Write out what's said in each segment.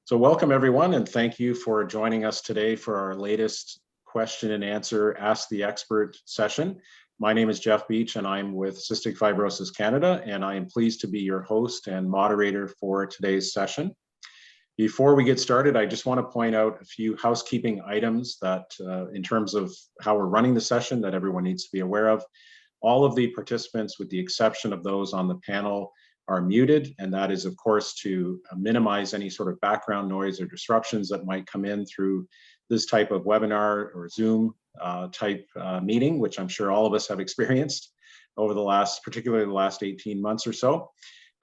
So welcome everyone, and thank you for joining us today for our latest question and answer Ask the Expert session. My name is Jeff Beach and I'm with Cystic Fibrosis Canada, and I am pleased to be your host and moderator for today's session. Before we get started, I just want to point out a few housekeeping items that in terms of how we're running the session that everyone needs to be aware of. All of the participants, with the exception of those on the panel, are muted, and that is of course to minimize any sort of background noise or disruptions that might come in through this type of webinar or Zoom type meeting, which I'm sure all of us have experienced over the last, particularly the last 18 months or so.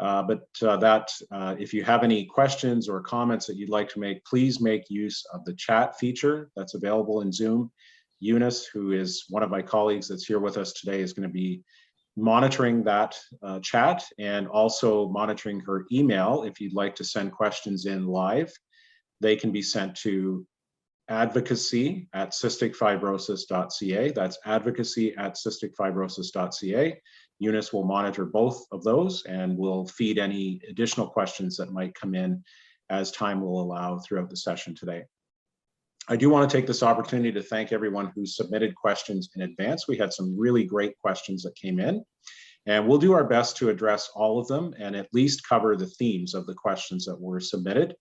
If you have any questions or comments that you'd like to make, please make use of the chat feature that's available in Zoom. Eunice, who is one of my colleagues that's here with us today, is going to be monitoring that chat and also monitoring her email. If you'd like to send questions in live, they can be sent to advocacy@cysticfibrosis.ca. That's advocacy@cysticfibrosis.ca. Eunice will monitor both of those and will feed any additional questions that might come in as time will allow throughout the session today. I do want to take this opportunity to thank everyone who submitted questions in advance. We had some really great questions that came in, and we'll do our best to address all of them and at least cover the themes of the questions that were submitted.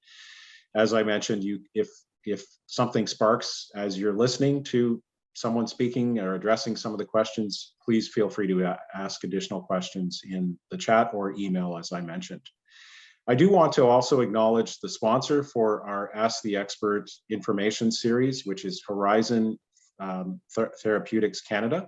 As I mentioned, if something sparks as you're listening to someone speaking or addressing some of the questions, please feel free to ask additional questions in the chat or email, as I mentioned. I do want to also acknowledge the sponsor for our Ask the Expert information series, which is Horizon Therapeutics Canada.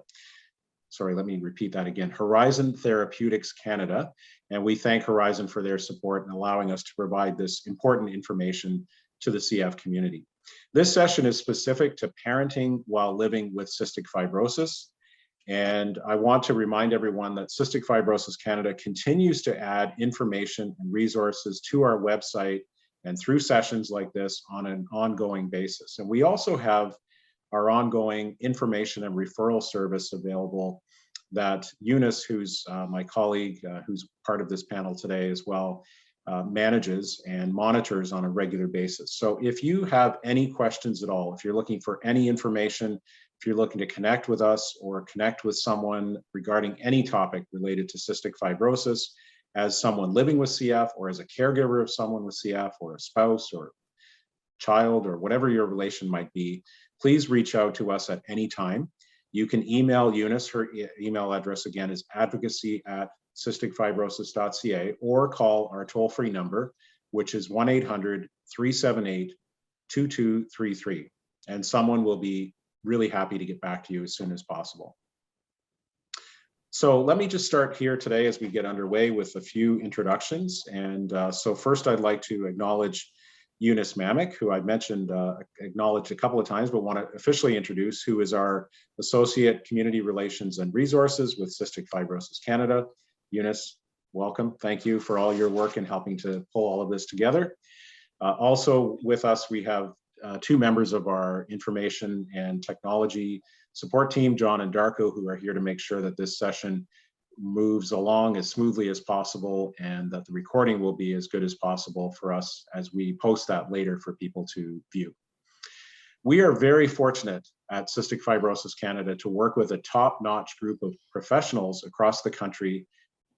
Sorry, let me repeat that again, Horizon Therapeutics Canada. And we thank Horizon for their support in allowing us to provide this important information to the CF community. This session is specific to parenting while living with cystic fibrosis. And I want to remind everyone that Cystic Fibrosis Canada continues to add information and resources to our website and through sessions like this on an ongoing basis. And we also have our ongoing information and referral service available that Eunice, who's my colleague, who's part of this panel today as well, manages and monitors on a regular basis. So if you have any questions at all, if you're looking for any information, if you're looking to connect with us or connect with someone regarding any topic related to cystic fibrosis, as someone living with CF or as a caregiver of someone with CF or a spouse or child or whatever your relation might be, please reach out to us at any time. You can email Eunice. Her email address again is advocacy@cysticfibrosis.ca, or call our toll-free number, which is 1-800-378-2233. And someone will be really happy to get back to you as soon as possible. So let me just start here today as we get underway with a few introductions. And so first I'd like to acknowledge Eunice Mamick, who I've mentioned, acknowledged a couple of times, but want to officially introduce, who is our Associate Community Relations and Resources with Cystic Fibrosis Canada. Eunice, welcome. Thank you for all your work in helping to pull all of this together. Also with us, we have two members of our information and technology support team, John and Darko, who are here to make sure that this session moves along as smoothly as possible and that the recording will be as good as possible for us as we post that later for people to view. We are very fortunate at Cystic Fibrosis Canada to work with a top-notch group of professionals across the country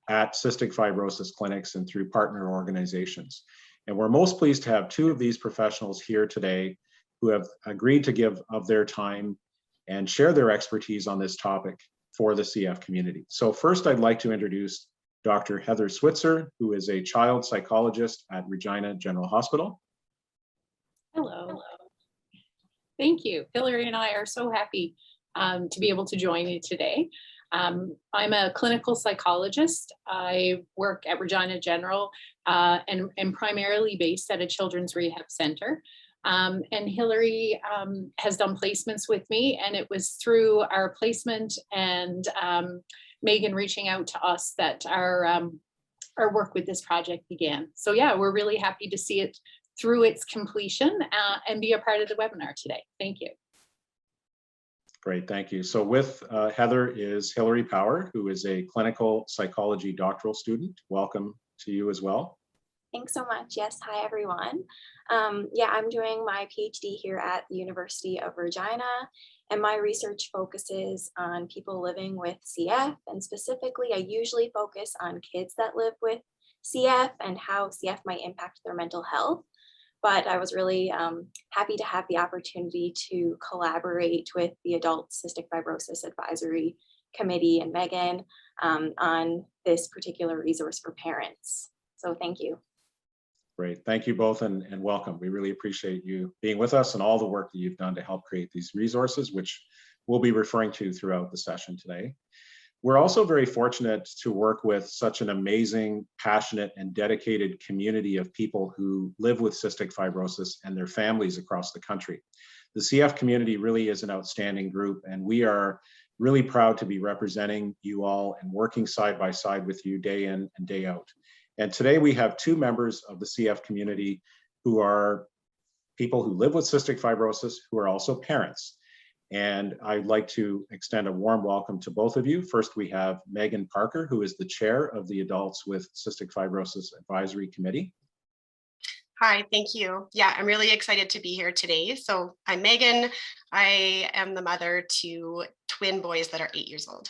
at cystic fibrosis clinics and through partner organizations. And we're most pleased to have two of these professionals here today who have agreed to give of their time and share their expertise on this topic for the CF community. So first, I'd like to introduce Dr. Heather Switzer, who is a child psychologist at Regina General Hospital. Hello. Thank you. Hillary and I are so happy to be able to join you today. I'm a clinical psychologist. I work at Regina General and am primarily based at a children's rehab center. And Hillary has done placements with me, and it was through our placement and Megan reaching out to us that our work with this project began. So yeah, we're really happy to see it through its completion and be a part of the webinar today. Thank you. Great, thank you. So with Heather is Hillary Power, who is a clinical psychology doctoral student. Welcome to you as well. Thanks so much. Yes, hi everyone. Yeah, I'm doing my PhD here at the University of Regina, and my research focuses on people living with CF, and specifically, I usually focus on kids that live with CF and how CF might impact their mental health. But I was really happy to have the opportunity to collaborate with the Adult Cystic Fibrosis Advisory Committee and Megan on this particular resource for parents. So thank you. Great. Thank you both and welcome. We really appreciate you being with us and all the work that you've done to help create these resources, which we'll be referring to throughout the session today. We're also very fortunate to work with such an amazing, passionate, and dedicated community of people who live with cystic fibrosis and their families across the country. The CF community really is an outstanding group, and we are really proud to be representing you all and working side by side with you day in and day out. And today we have two members of the CF community who are people who live with cystic fibrosis, who are also parents. And I'd like to extend a warm welcome to both of you. First, we have Megan Parker, who is the chair of the Adults with Cystic Fibrosis Advisory Committee. Hi, thank you. Yeah, I'm really excited to be here today. So I'm Megan. I am the mother to twin boys that are 8 years old.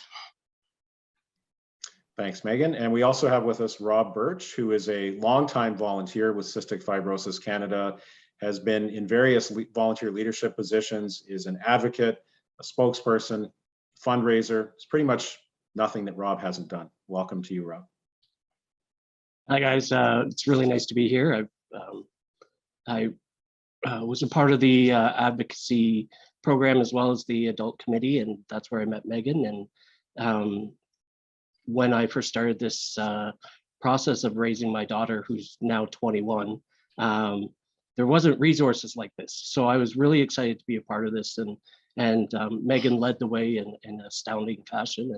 Thanks, Megan. And we also have with us Rob Birch, who is a longtime volunteer with Cystic Fibrosis Canada, has been in various volunteer leadership positions, is an advocate, a spokesperson, fundraiser. It's pretty much nothing that Rob hasn't done. Welcome to you, Rob. Hi, guys. It's really nice to be here. I was a part of the advocacy program as well as the adult committee, and that's where I met Megan. And when I first started this process of raising my daughter, who's now 21, there wasn't resources like this. So I was really excited to be a part of this, and Megan led the way in astounding fashion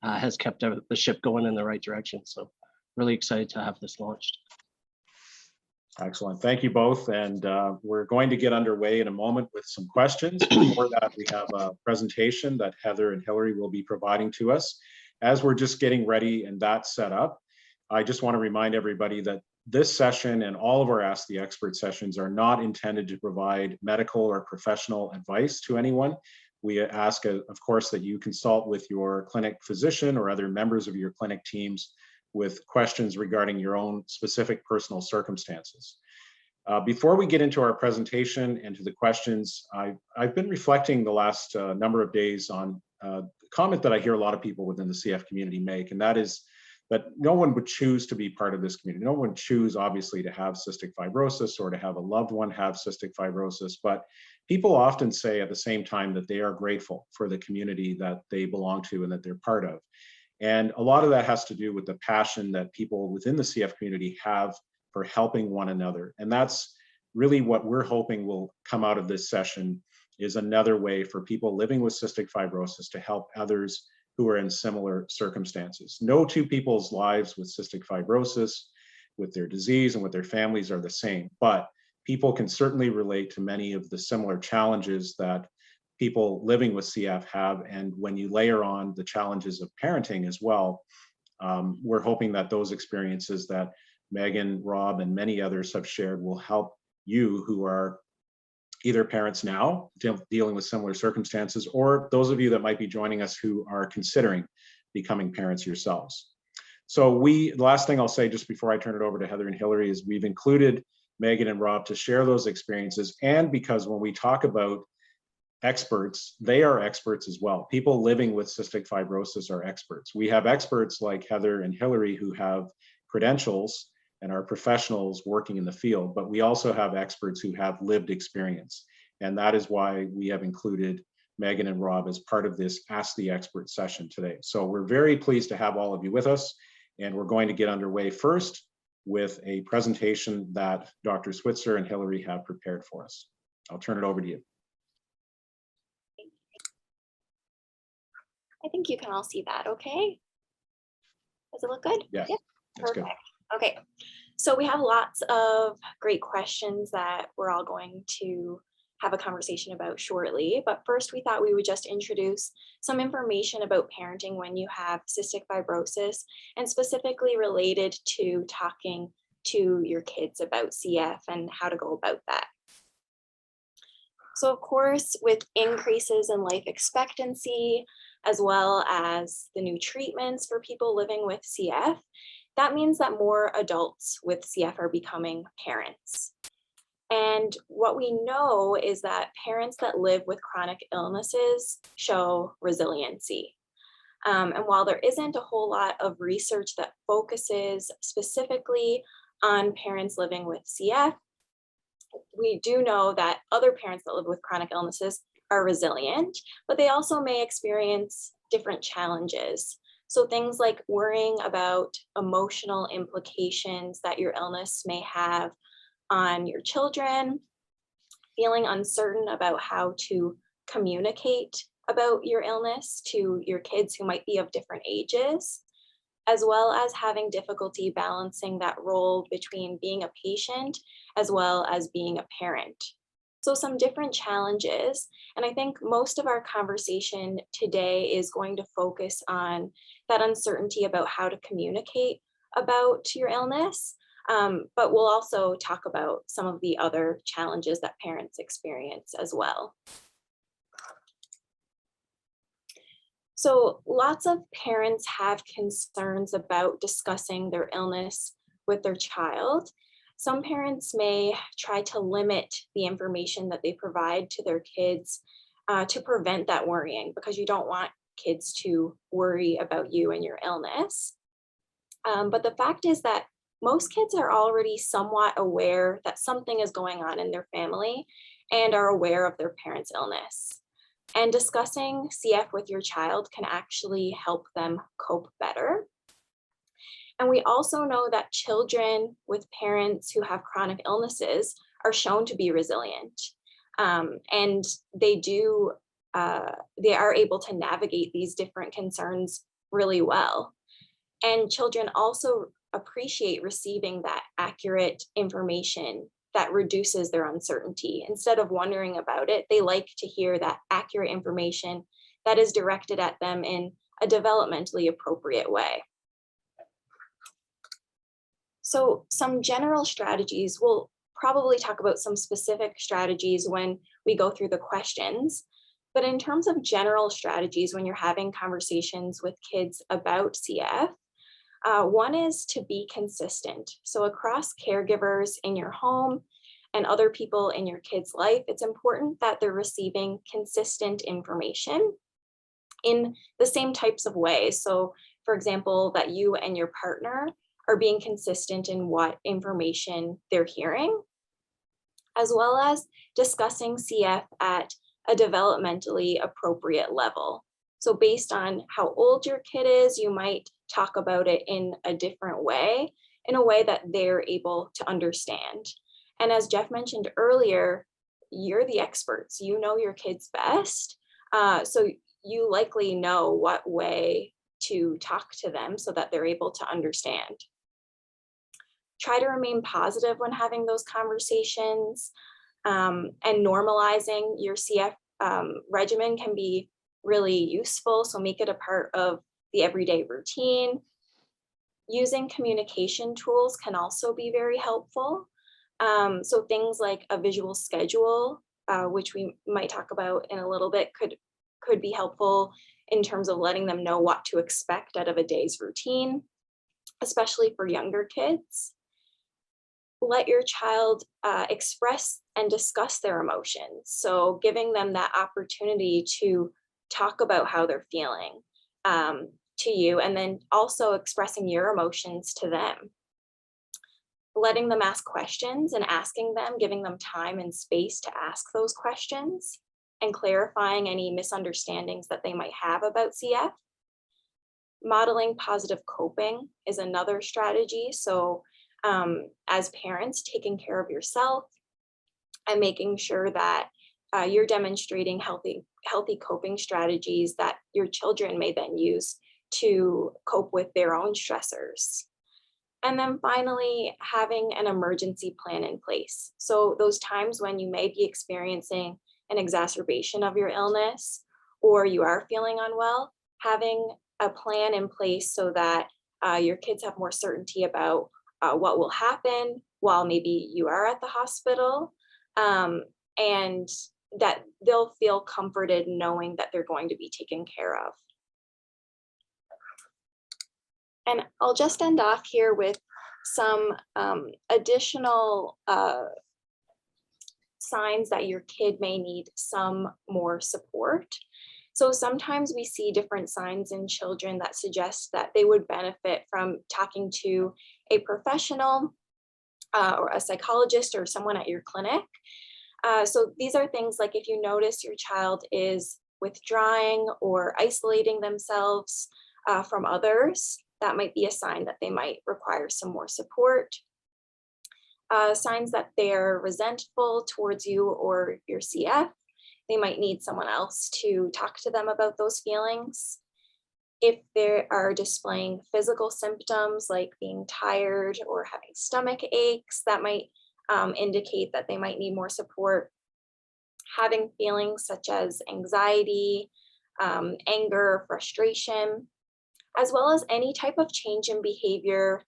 and has kept the ship going in the right direction. So really excited to have this launched. Excellent. Thank you both. And we're going to get underway in a moment with some questions. Before that, we have a presentation that Heather and Hillary will be providing to us. As we're just getting ready and that's set up, I just want to remind everybody that this session and all of our Ask the Expert sessions are not intended to provide medical or professional advice to anyone. We ask, of course, that you consult with your clinic physician or other members of your clinic teams with questions regarding your own specific personal circumstances. Before we get into our presentation and to the questions, I've been reflecting the last number of days on a comment that I hear a lot of people within the CF community make, and that is that no one would choose to be part of this community. No one would choose, obviously, to have cystic fibrosis or to have a loved one have cystic fibrosis, but people often say at the same time that they are grateful for the community that they belong to and that they're part of. And a lot of that has to do with the passion that people within the CF community have for helping one another. And that's really what we're hoping will come out of this session, is another way for people living with cystic fibrosis to help others who are in similar circumstances. No two people's lives with cystic fibrosis, with their disease and with their families are the same, but people can certainly relate to many of the similar challenges that people living with CF have. And when you layer on the challenges of parenting as well, we're hoping that those experiences that Megan, Rob, and many others have shared will help you who are either parents now dealing with similar circumstances, or those of you that might be joining us who are considering becoming parents yourselves. So the last thing I'll say just before I turn it over to Heather and Hillary is we've included Megan and Rob to share those experiences, and because when we talk about experts, they are experts as well. People living with cystic fibrosis are experts. We have experts like Heather and Hillary who have credentials and are professionals working in the field, but we also have experts who have lived experience. And that is why we have included Megan and Rob as part of this Ask the Expert session today. So we're very pleased to have all of you with us, and we're going to get underway first with a presentation that Dr. Switzer and Hillary have prepared for us. I'll turn it over to you. I think you can all see that, okay? Does it look good? Yes, Yeah. that's good. Perfect. Okay, so we have lots of great questions that we're all going to have a conversation about shortly. But first, we thought we would just introduce some information about parenting when you have cystic fibrosis, and specifically related to talking to your kids about CF and how to go about that. So of course, with increases in life expectancy, as well as the new treatments for people living with CF, that means that more adults with CF are becoming parents. And what we know is that parents that live with chronic illnesses show resiliency. And while there isn't a whole lot of research that focuses specifically on parents living with CF, we do know that other parents that live with chronic illnesses are resilient, but they also may experience different challenges. So things like worrying about emotional implications that your illness may have on your children, feeling uncertain about how to communicate about your illness to your kids who might be of different ages, as well as having difficulty balancing that role between being a patient as well as being a parent. So some different challenges, and I think most of our conversation today is going to focus on that uncertainty about how to communicate about your illness, but we'll also talk about some of the other challenges that parents experience as well. So lots of parents have concerns about discussing their illness with their child. Some parents may try to limit the information that they provide to their kids to prevent that worrying, because you don't want kids to worry about you and your illness. But the fact is that most kids are already somewhat aware that something is going on in their family and are aware of their parent's illness. And discussing CF with your child can actually help them cope better. And we also know that children with parents who have chronic illnesses are shown to be resilient. And they are able to navigate these different concerns really well. And children also appreciate receiving that accurate information that reduces their uncertainty. Instead of wondering about it, they like to hear that accurate information that is directed at them in a developmentally appropriate way. So some general strategies, we'll probably talk about some specific strategies when we go through the questions, but in terms of general strategies when you're having conversations with kids about CF, one is to be consistent. So across caregivers in your home and other people in your kid's life, it's important that they're receiving consistent information in the same types of ways. So for example, that you and your partner are being consistent in what information they're hearing, as well as discussing CF at a developmentally appropriate level. So based on how old your kid is, you might talk about it in a different way, in a way that they're able to understand. And as Jeff mentioned earlier, you're the experts. You know your kids best. So you likely know what way to talk to them so that they're able to understand. Try to remain positive when having those conversations, and normalizing your CF regimen can be really useful. So make it a part of the everyday routine. Using communication tools can also be very helpful. So things like a visual schedule, which we might talk about in a little bit, could be helpful in terms of letting them know what to expect out of a day's routine, especially for younger kids. Let your child express and discuss their emotions. So giving them that opportunity to talk about how they're feeling to you, and then also expressing your emotions to them. Letting them ask questions and asking them, giving them time and space to ask those questions, and clarifying any misunderstandings that they might have about CF. Modeling positive coping is another strategy. So as parents, taking care of yourself and making sure that you're demonstrating healthy coping strategies that your children may then use to cope with their own stressors. And then finally, having an emergency plan in place. So those times when you may be experiencing an exacerbation of your illness, or you are feeling unwell, having a plan in place so that your kids have more certainty about what will happen while maybe you are at the hospital, and that they'll feel comforted knowing that they're going to be taken care of. And I'll just end off here with some additional signs that your kid may need some more support. So sometimes we see different signs in children that suggest that they would benefit from talking to a professional or a psychologist or someone at your clinic. So these are things like if you notice your child is withdrawing or isolating themselves from others, that might be a sign that they might require some more support. Signs that they're resentful towards you or your CF, they might need someone else to talk to them about those feelings. If they are displaying physical symptoms like being tired or having stomach aches, that might indicate that they might need more support. Having feelings such as anxiety, anger, frustration, as well as any type of change in behavior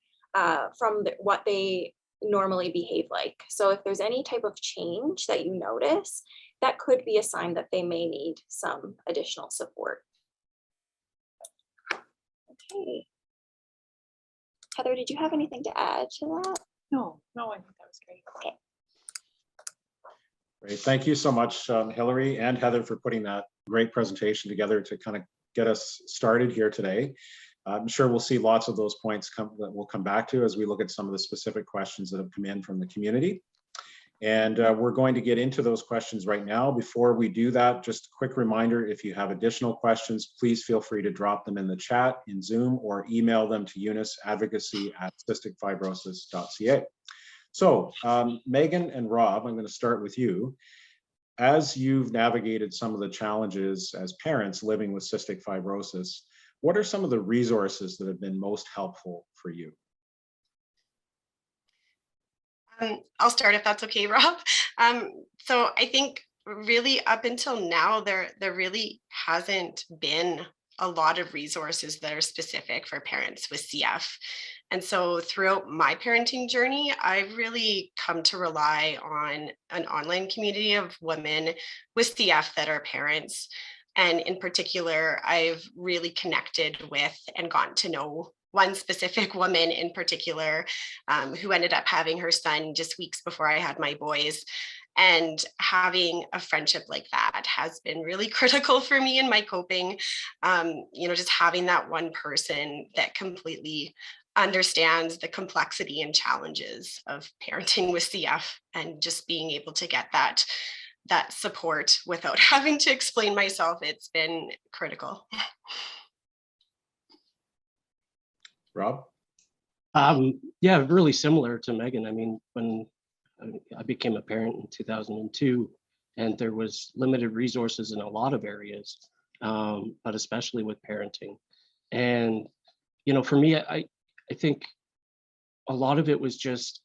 from what they normally behave like. So if there's any type of change that you notice, that could be a sign that they may need some additional support. Okay. Heather, did you have anything to add to that? No, I think that was great. Okay. Great. Thank you so much, Hillary and Heather, for putting that great presentation together to kind of get us started here today. I'm sure we'll see lots of those points that we'll come back to as we look at some of the specific questions that have come in from the community. And we're going to get into those questions right now. Before we do that, just a quick reminder, if you have additional questions, please feel free to drop them in the chat in Zoom or email them to euniceadvocacy@cysticfibrosis.ca. So Megan and Rob, I'm going to start with you. As you've navigated some of the challenges as parents living with cystic fibrosis, what are some of the resources that have been most helpful for you? I'll start if that's okay, Rob. So I think really up until now, there really hasn't been a lot of resources that are specific for parents with CF. And so throughout my parenting journey, I've really come to rely on an online community of women with CF that are parents. And in particular, I've really connected with and gotten to know one specific woman in particular who ended up having her son just weeks before I had my boys. And having a friendship like that has been really critical for me in my coping. Just having that one person that completely understands the complexity and challenges of parenting with CF and just being able to get that support without having to explain myself, it's been critical. Rob? Yeah, really similar to Megan. I mean, when I became a parent in 2002, and there was limited resources in a lot of areas, but especially with parenting. And, for me, I think a lot of it was just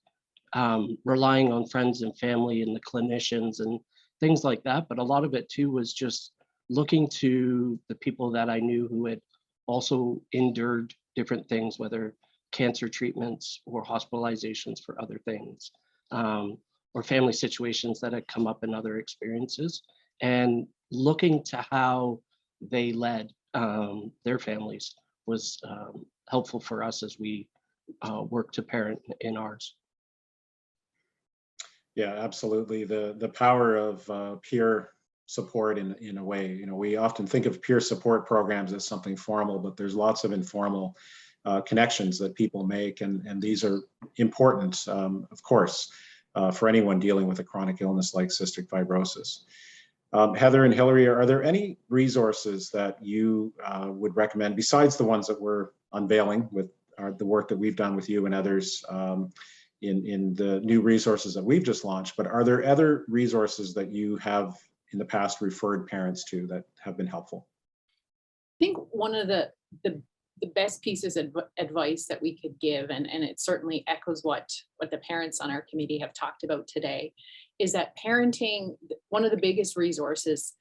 relying on friends and family and the clinicians and things like that. But a lot of it too was just looking to the people that I knew who had also endured different things, whether cancer treatments or hospitalizations for other things, or family situations that had come up in other experiences, and looking to how they led their families was helpful for us as we work to parent in ours. Yeah, absolutely. The power of peer support in a way. We often think of peer support programs as something formal, but there's lots of informal connections that people make, and these are important, of course, for anyone dealing with a chronic illness like cystic fibrosis. Heather and Hillary, are there any resources that you would recommend besides the ones that we're unveiling with the work that we've done with you and others in the new resources that we've just launched, but are there other resources that you have in the past referred parents to that have been helpful? I think one of the best pieces of advice that we could give, and it certainly echoes what the parents on our committee have talked about today, is that parenting, one of the biggest resources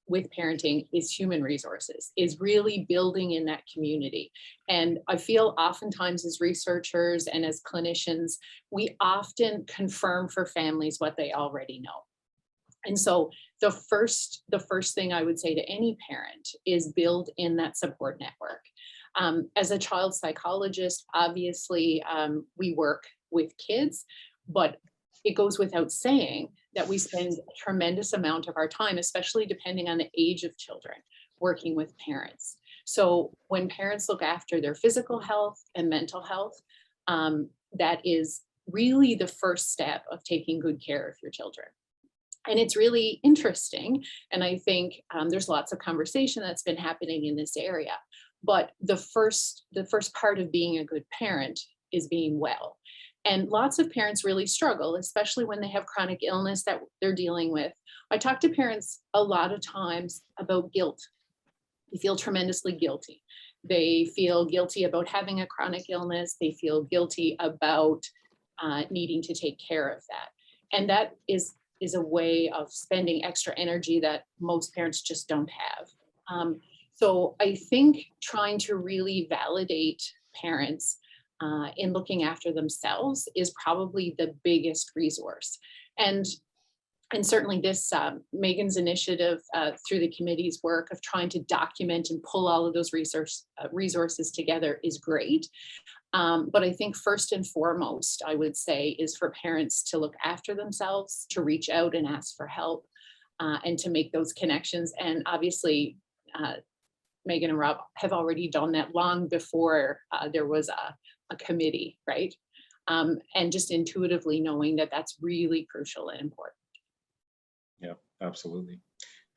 with parenting is human resources, is really building in that community. And I feel oftentimes as researchers and as clinicians, we often confirm for families what they already know. And so the first thing I would say to any parent is build in that support network. As a child psychologist, obviously we work with kids, but it goes without saying that we spend a tremendous amount of our time, especially depending on the age of children, working with parents. So when parents look after their physical health and mental health, that is really the first step of taking good care of your children. And it's really interesting. And I think there's lots of conversation that's been happening in this area. But the first part of being a good parent is being well. And lots of parents really struggle, especially when they have chronic illness that they're dealing with. I talk to parents a lot of times about guilt. They feel tremendously guilty. They feel guilty about having a chronic illness. They feel guilty about needing to take care of that. And that is a way of spending extra energy that most parents just don't have. So I think trying to really validate parents in looking after themselves is probably the biggest resource. And certainly this Megan's initiative through the committee's work of trying to document and pull all of those resources together is great. But I think first and foremost, I would say, is for parents to look after themselves, to reach out and ask for help, and to make those connections. And obviously, Megan and Rob have already done that long before there was a committee, right? And just intuitively knowing that that's really crucial and important. Yeah, absolutely.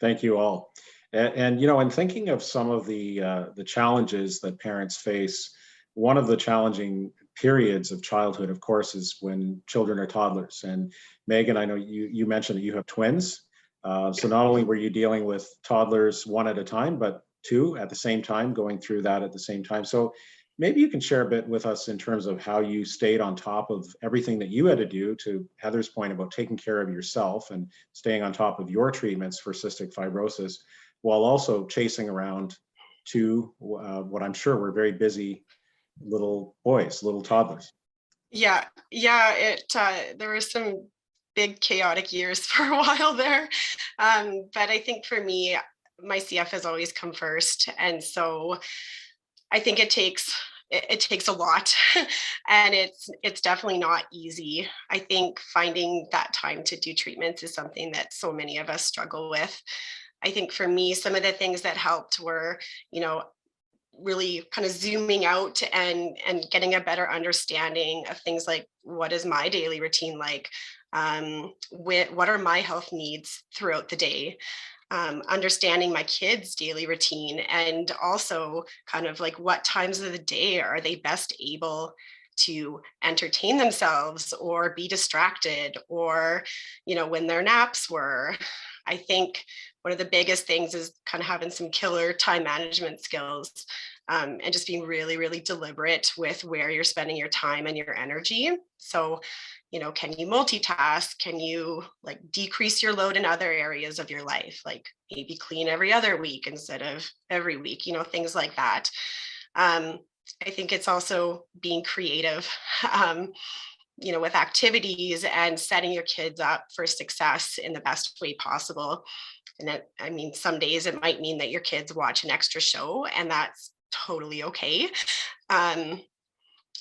Thank you all. And you know, in thinking of some of the challenges that parents face, one of the challenging periods of childhood, of course, is when children are toddlers. And Megan, I know you mentioned that you have twins. So not only were you dealing with toddlers one at a time, but two at the same time, going through that at the same time. So maybe you can share a bit with us in terms of how you stayed on top of everything that you had to do, to Heather's point about taking care of yourself and staying on top of your treatments for cystic fibrosis, while also chasing around two, what I'm sure were very busy little boys, little toddlers. Yeah, there were some big chaotic years for a while there. But I think for me, my CF has always come first. And so I think it takes a lot, and it's definitely not easy. I think finding that time to do treatments is something that so many of us struggle with. I think for me, some of the things that helped were, really kind of zooming out and getting a better understanding of things like, what is my daily routine like? What are my health needs throughout the day? Understanding my kids' daily routine, and also kind of like, what times of the day are they best able to entertain themselves or be distracted, or when their naps were. I think one of the biggest things is kind of having some killer time management skills, and just being really, really deliberate with where you're spending your time and your energy. So can you multitask? Can you like decrease your load in other areas of your life? Like maybe clean every other week instead of every week, things like that. I think it's also being creative, with activities and setting your kids up for success in the best way possible. And some days it might mean that your kids watch an extra show, and that's totally okay.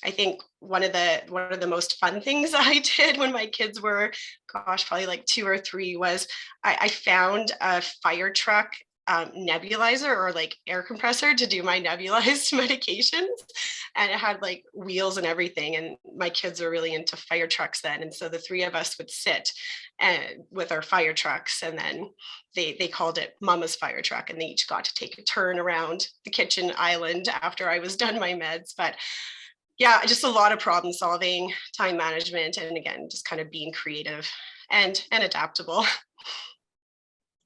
I think one of the most fun things I did when my kids were, probably like 2 or 3, was I found a fire truck nebulizer, or like air compressor, to do my nebulized medications. And it had like wheels and everything. And my kids are really into fire trucks then. And so the 3 of us would sit with our fire trucks, and then they called it Mama's fire truck. And they each got to take a turn around the kitchen island after I was done my meds. But yeah, just a lot of problem solving, time management, and again, just kind of being creative and adaptable.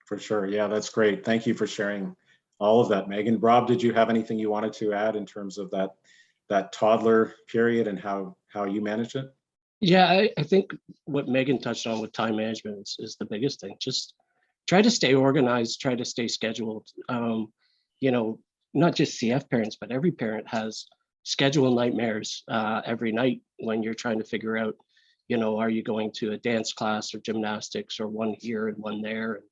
For sure. Yeah, that's great. Thank you for sharing all of that, Megan. Rob, did you have anything you wanted to add in terms of that toddler period and how you managed it? Yeah, I think what Megan touched on with time management is the biggest thing. Just try to stay organized, try to stay scheduled. You know, not just CF parents, but every parent has schedule nightmares every night when you're trying to figure out, you know, are you going to a dance class or gymnastics or one here and one there, and,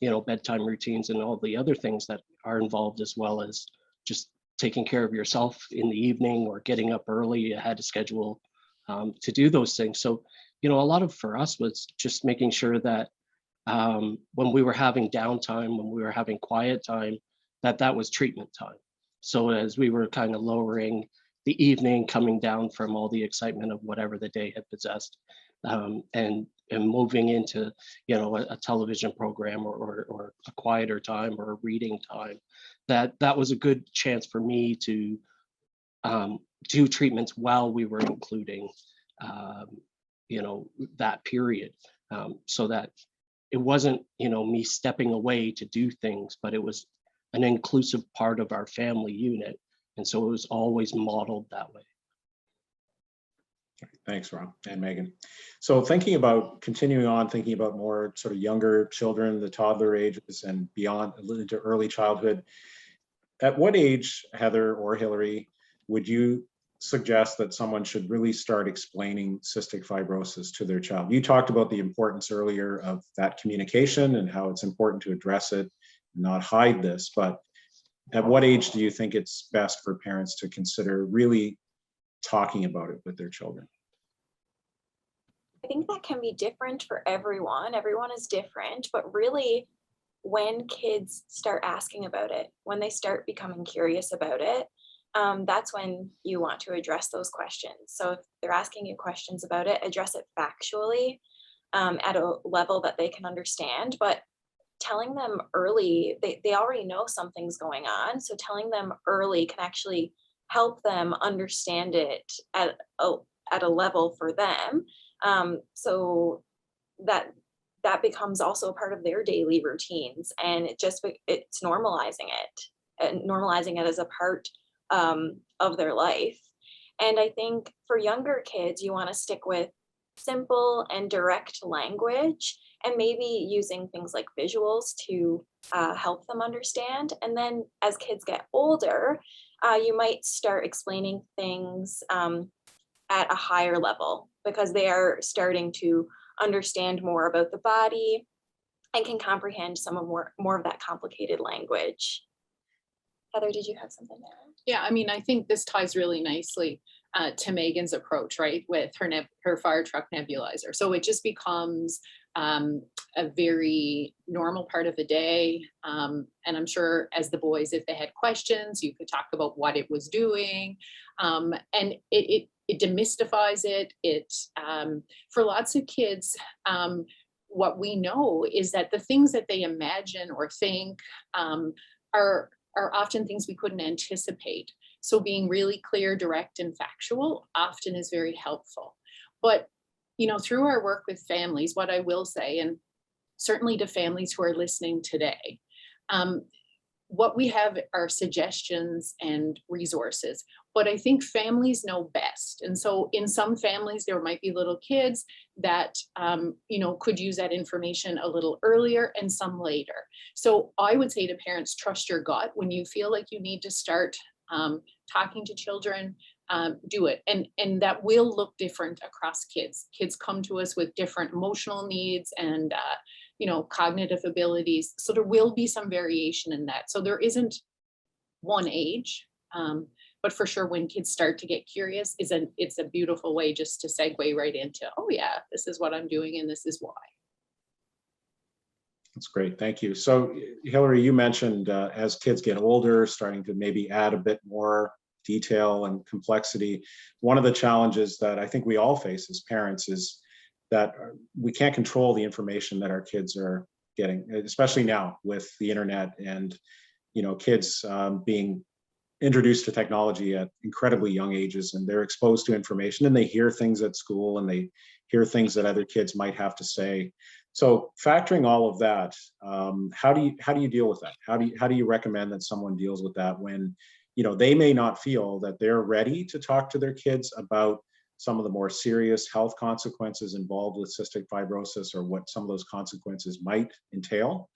you know, bedtime routines and all the other things that are involved, as well as just taking care of yourself in the evening or getting up early. You had to schedule to do those things. So, you know, a lot of for us was just making sure that when we were having downtime, when we were having quiet time, that was treatment time. So as we were kind of lowering the evening, coming down from all the excitement of whatever the day had possessed, and moving into, you know, a television program or a quieter time or a reading time, that was a good chance for me to do treatments while we were including, you know, that period, so that it wasn't, you know, me stepping away to do things, but it was an inclusive part of our family unit. And so it was always modeled that way. Thanks, Rob and Megan. So continuing on, thinking about more sort of younger children, the toddler ages and beyond into early childhood, at what age, Heather or Hillary, would you suggest that someone should really start explaining cystic fibrosis to their child? You talked about the importance earlier of that communication and how it's important to address it and not hide this, but at what age do you think it's best for parents to consider really talking about it with their children? I think that can be different for everyone. Everyone is different, but really when kids start asking about it, when they start becoming curious about it, that's when you want to address those questions. So if they're asking you questions about it, address it factually, at a level that they can understand. But telling them early, they already know something's going on. So telling them early can actually help them understand it at a level for them. So that becomes also a part of their daily routines, and it's normalizing it, and normalizing it as a part of their life. And I think for younger kids, you want to stick with simple and direct language, and maybe using things like visuals to help them understand. And then as kids get older, you might start explaining things at a higher level, because they are starting to understand more about the body and can comprehend some of more of that complicated language. Heather, did you have something there? Yeah, I mean, I think this ties really nicely to Megan's approach, right, with her fire truck nebulizer. So it just becomes a very normal part of the day. And I'm sure as the boys, if they had questions, you could talk about what it was doing. And it demystifies it. For lots of kids, what we know is that the things that they imagine or think are often things we couldn't anticipate. So being really clear, direct, and factual often is very helpful. But, you know, through our work with families, what I will say, and certainly to families who are listening today, what we have are suggestions and resources, but I think families know best. And so in some families, there might be little kids that, you know, could use that information a little earlier and some later. So I would say to parents, trust your gut. When you feel like you need to start talking to children, do it. And that will look different across kids. Kids come to us with different emotional needs and, you know, cognitive abilities. So there will be some variation in that. So there isn't one age, but for sure, when kids start to get curious, it's a beautiful way just to segue right into, oh yeah, this is what I'm doing and this is why. That's great, thank you. So Hillary, you mentioned as kids get older, starting to maybe add a bit more detail and complexity. One of the challenges that I think we all face as parents is that we can't control the information that our kids are getting, especially now with the internet and, you know, kids being introduced to technology at incredibly young ages, and they're exposed to information and they hear things at school and they hear things that other kids might have to say. So factoring all of that, how do you deal with that? How do you recommend that someone deals with that when, you know, they may not feel that they're ready to talk to their kids about some of the more serious health consequences involved with cystic fibrosis, or what some of those consequences might entail.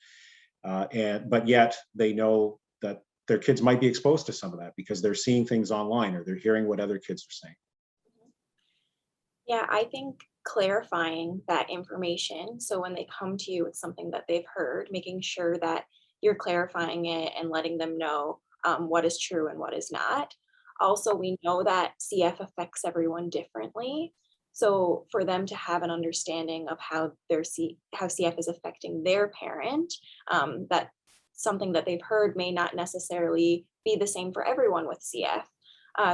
But yet they know that their kids might be exposed to some of that because they're seeing things online or they're hearing what other kids are saying. Yeah, I think clarifying that information. So when they come to you with something that they've heard, making sure that you're clarifying it and letting them know what is true and what is not. Also, we know that CF affects everyone differently. So for them to have an understanding of how how CF is affecting their parent, that something that they've heard may not necessarily be the same for everyone with CF.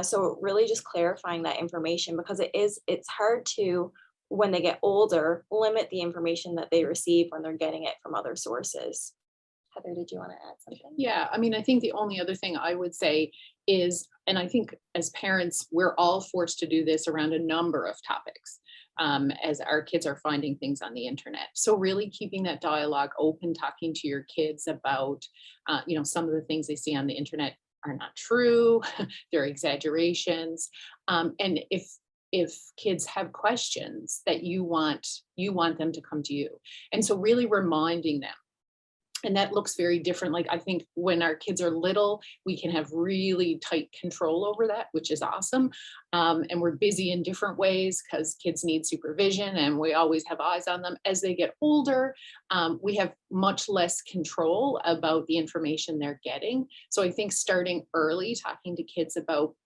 So really just clarifying that information, because it's hard to, when they get older, limit the information that they receive when they're getting it from other sources. Heather, did you want to add something? Yeah, I mean, I think the only other thing I would say is, and I think as parents, we're all forced to do this around a number of topics as our kids are finding things on the internet. So really keeping that dialogue open, talking to your kids about, some of the things they see on the internet are not true, they're exaggerations. And if kids have questions that you want them to come to you. And so really reminding them. And that looks very different. Like, I think when our kids are little, we can have really tight control over that, which is awesome. And we're busy in different ways because kids need supervision and we always have eyes on them. As they get older, we have much less control about the information they're getting. So I think starting early, talking to kids about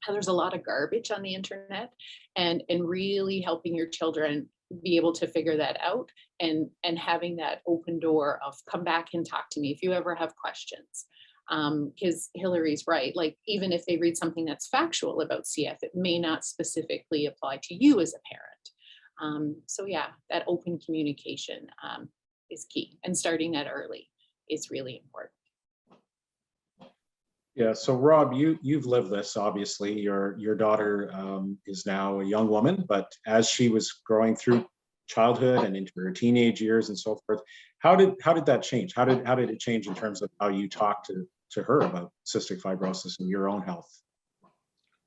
how there's a lot of garbage on the internet, and really helping your children be able to figure that out, and having that open door of come back and talk to me if you ever have questions. Because Hillary's right, like even if they read something that's factual about CF, it may not specifically apply to you as a parent. So yeah, that open communication is key, and starting that early is really important. Yeah, so Rob, you've lived this, obviously. Your daughter is now a young woman, but as she was growing through childhood and into her teenage years and so forth, how did that change? How did it change in terms of how you talked to her about cystic fibrosis and your own health?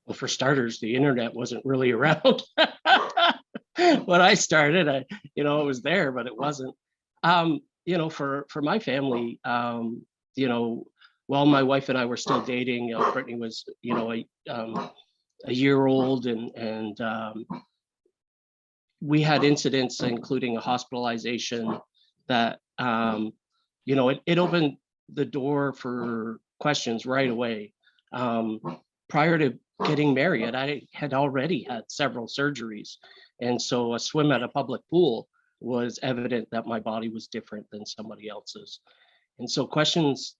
Well, for starters, the internet wasn't really around when I started. It was there, but it wasn't. For my family, while my wife and I were still dating, Brittany was, a year old, and we had incidents, including a hospitalization that, it opened the door for questions right away. Prior to getting married, I had already had several surgeries. And so a swim at a public pool was evident that my body was different than somebody else's. And so questions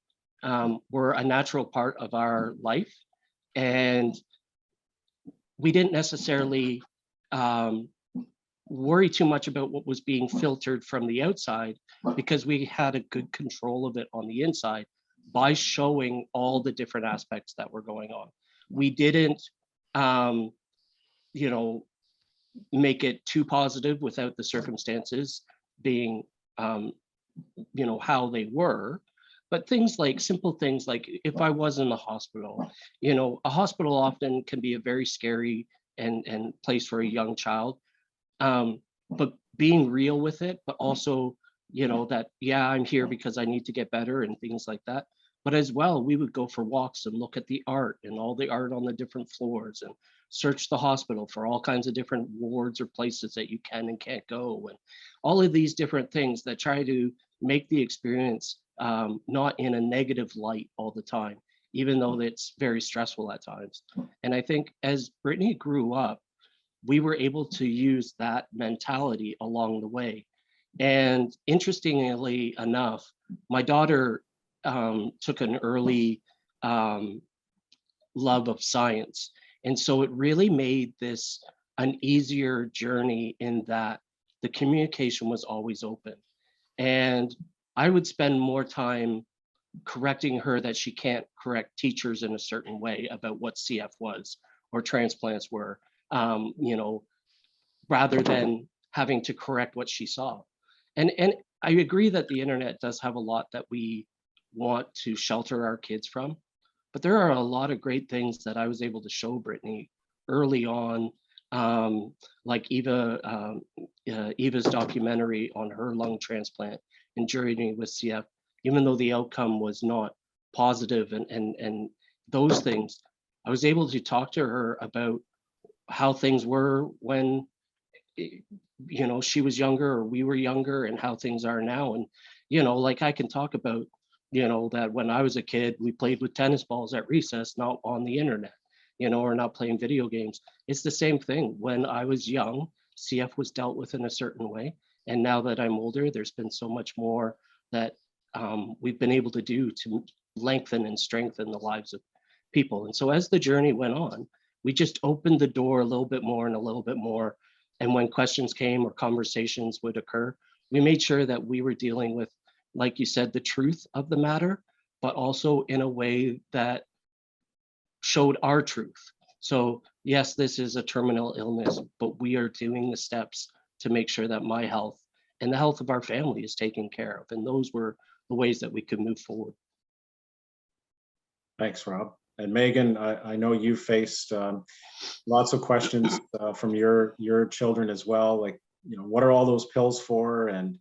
were a natural part of our life, and we didn't necessarily worry too much about what was being filtered from the outside, because we had a good control of it on the inside by showing all the different aspects that were going on. We didn't make it too positive without the circumstances being how they were. But simple things like if I was in the hospital, a hospital often can be a very scary and place for a young child. But being real with it, but also, that, yeah, I'm here because I need to get better and things like that. But as well, we would go for walks and look at the art and all the art on the different floors, and search the hospital for all kinds of different wards or places that you can and can't go. And all of these different things that try to make the experience not in a negative light all the time, even though it's very stressful at times. And I think as Brittany grew up, we were able to use that mentality along the way. And interestingly enough, my daughter took an early love of science. And so it really made this an easier journey in that the communication was always open. And I would spend more time correcting her that she can't correct teachers in a certain way about what CF was or transplants were, rather than having to correct what she saw. And I agree that the internet does have a lot that we want to shelter our kids from, but there are a lot of great things that I was able to show Brittany early on like Eva's documentary on her lung transplant and journey with CF, even though the outcome was not positive and those things, I was able to talk to her about how things were when, you know, she was younger or we were younger and how things are now. And, you know, like I can talk about, you know, that when I was a kid, we played with tennis balls at recess, not on the internet, you know, or not playing video games. It's the same thing. When I was young, CF was dealt with in a certain way. And now that I'm older, there's been so much more that we've been able to do to lengthen and strengthen the lives of people. And so as the journey went on, we just opened the door a little bit more and a little bit more. And when questions came or conversations would occur, we made sure that we were dealing with, like you said, the truth of the matter, but also in a way that showed our truth. So yes, this is a terminal illness, but we are doing the steps to make sure that my health and the health of our family is taken care of. And those were the ways that we could move forward. Thanks, Rob. And Megan, I know you faced lots of questions from your children as well. Like, you know, what are all those pills for? And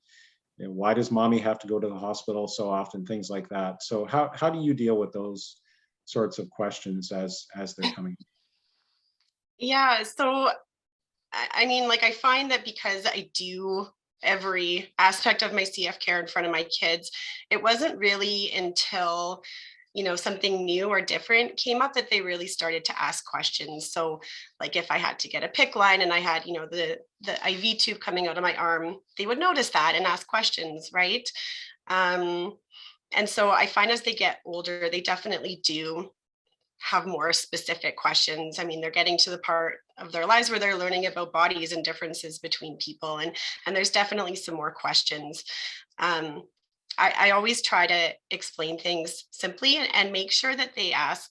you know, why does mommy have to go to the hospital so often? Things like that. So how do you deal with those sorts of questions as they're coming? Yeah, so I mean, like I find that because I do every aspect of my CF care in front of my kids, it wasn't really until, you know, something new or different came up that they really started to ask questions. So like if I had to get a PICC line and I had, you know, the IV tube coming out of my arm, they would notice that and ask questions, right? And so I find as they get older, they definitely do have more specific questions. I mean, they're getting to the part of their lives where they're learning about bodies and differences between people. And there's definitely some more questions. I always try to explain things simply and make sure that they ask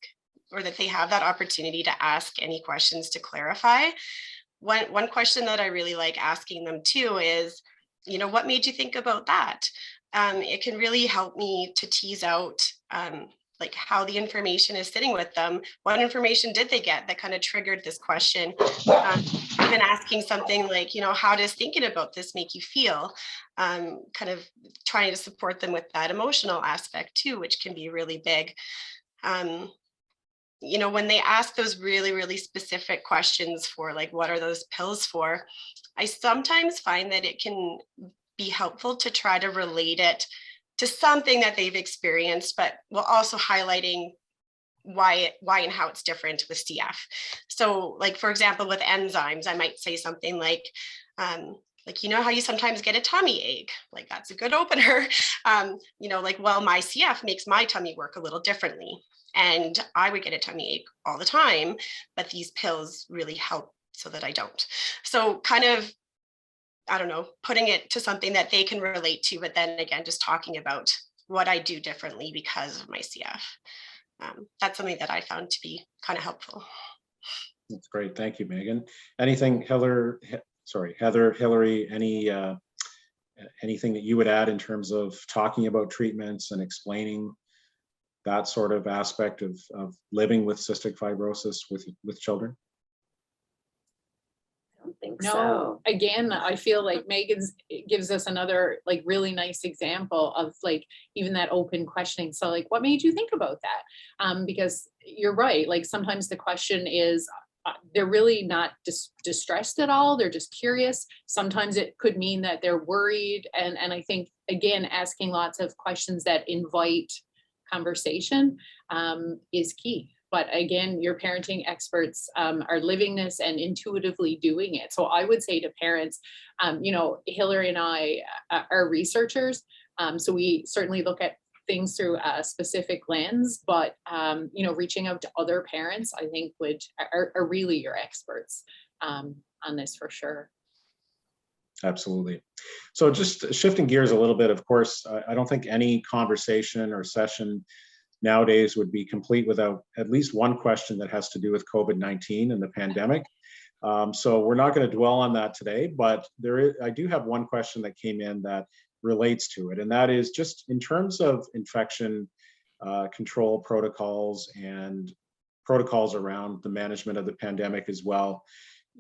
or that they have that opportunity to ask any questions to clarify. One question that I really like asking them too is, you know, what made you think about that? It can really help me to tease out like how the information is sitting with them. What information did they get that kind of triggered this question? Even asking something like, you know, how does thinking about this make you feel? Kind of trying to support them with that emotional aspect too, which can be really big. You know, when they ask those really, really specific questions for like, what are those pills for? I sometimes find that it can be helpful to try to relate it to something that they've experienced, but while also highlighting why and how it's different with CF. So like, for example, with enzymes, I might say something like, you know how you sometimes get a tummy ache? Like that's a good opener. You know, like, well, my CF makes my tummy work a little differently. And I would get a tummy ache all the time, but these pills really help so that I don't. So kind of, I don't know, putting it to something that they can relate to, but then again, just talking about what I do differently because of my CF. That's something that I found to be kind of helpful. That's great. Thank you, Megan. Anything, Heather, Hillary, anything that you would add in terms of talking about treatments and explaining that sort of aspect of living with cystic fibrosis with children? I don't think No, so. again, I feel like Megan's gives us another like really nice example of like even that open questioning. So like, what made you think about that? Because you're right. Like sometimes the question is, they're really not distressed at all. They're just curious. Sometimes it could mean that they're worried. And I think, again, asking lots of questions that invite conversation is key. But again, your parenting experts are living this and intuitively doing it. So I would say to parents, you know, Hillary and I are researchers. So we certainly look at things through a specific lens, but, you know, reaching out to other parents, I think are really your experts on this for sure. Absolutely. So just shifting gears a little bit, of course, I don't think any conversation or session nowadays would be complete without at least one question that has to do with COVID-19 and the pandemic. So we're not going to dwell on that today, but I do have one question that came in that relates to it. And that is just in terms of infection control protocols and protocols around the management of the pandemic as well.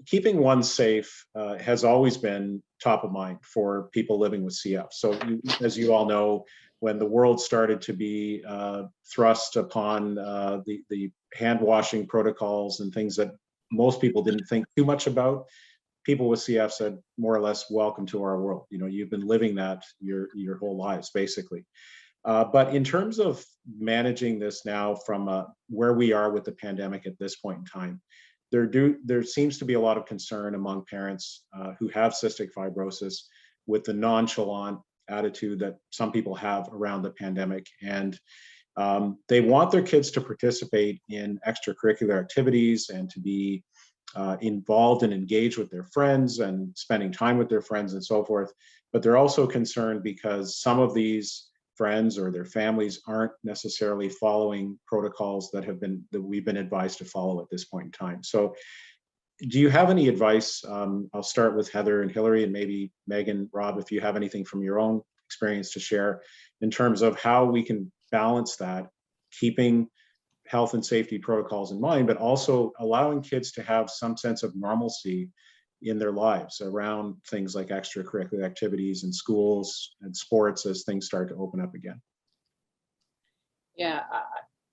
keeping one safe has always been top of mind for people living with CF. So as you all know, when the world started to be thrust upon the hand washing protocols and things that most people didn't think too much about, people with CF said more or less, welcome to our world. You know, you've been living that your whole lives, basically. But in terms of managing this now from where we are with the pandemic at this point in time, there seems to be a lot of concern among parents who have cystic fibrosis with the nonchalant attitude that some people have around the pandemic. And they want their kids to participate in extracurricular activities and to be involved and engaged with their friends and spending time with their friends and so forth. But they're also concerned because some of these friends or their families aren't necessarily following protocols that we've been advised to follow at this point in time. So do you have any advice? I'll start with Heather and Hillary, and maybe Megan, Rob, if you have anything from your own experience to share in terms of how we can balance that, keeping health and safety protocols in mind, but also allowing kids to have some sense of normalcy in their lives around things like extracurricular activities in schools and sports as things start to open up again. Yeah,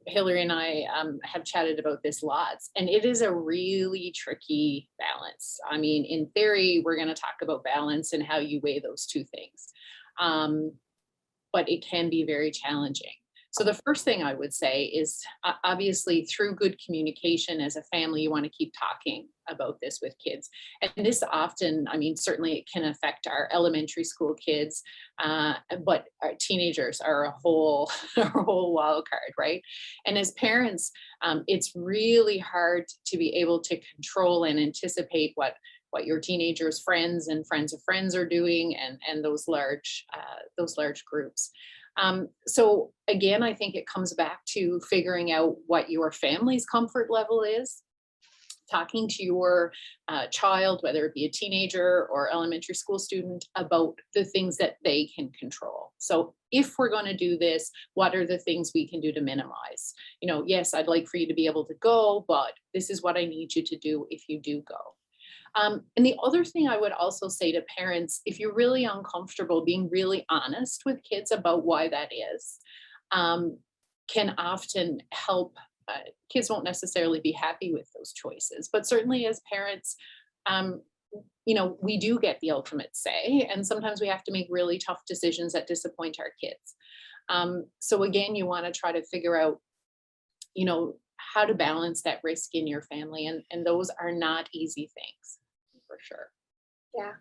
Hillary and I have chatted about this lots, and it is a really tricky balance. I mean, in theory, we're going to talk about balance and how you weigh those two things, but it can be very challenging. So the first thing I would say is obviously through good communication as a family, you want to keep talking about this with kids. And this often, I mean, certainly it can affect our elementary school kids, but our teenagers are a whole wild card, right? And as parents, it's really hard to be able to control and anticipate what your teenagers' friends and friends of friends are doing, and those large groups. So again, I think it comes back to figuring out what your family's comfort level is, talking to your child, whether it be a teenager or elementary school student, about the things that they can control. So if we're going to do this, what are the things we can do to minimize? You know, yes, I'd like for you to be able to go, but this is what I need you to do if you do go. And the other thing I would also say to parents, if you're really uncomfortable, being really honest with kids about why that is, can often help. Kids won't necessarily be happy with those choices, but certainly as parents, you know, we do get the ultimate say, and sometimes we have to make really tough decisions that disappoint our kids. So again, you want to try to figure out, you know, how to balance that risk in your family, and those are not easy things, for sure. Yeah.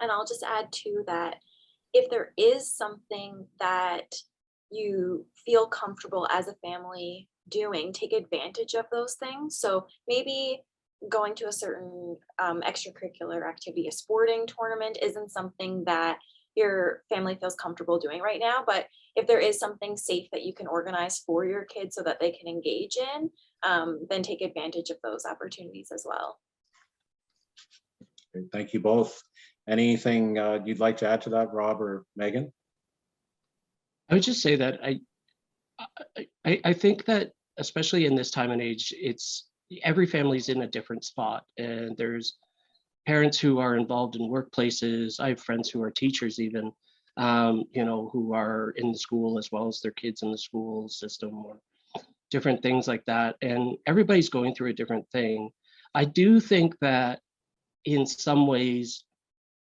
And I'll just add to that, if there is something that you feel comfortable as a family doing, take advantage of those things. So maybe going to a certain extracurricular activity, a sporting tournament, isn't something that your family feels comfortable doing right now, but if there is something safe that you can organize for your kids so that they can engage in, then take advantage of those opportunities as well. Great. Thank you both. Anything you'd like to add to that, Rob or Megan? I would just say that I think that especially in this time and age, it's every family's in a different spot, and there's parents who are involved in workplaces. I have friends who are teachers even, you know, who are in the school as well as their kids in the school system or different things like that. And everybody's going through a different thing. I do think that in some ways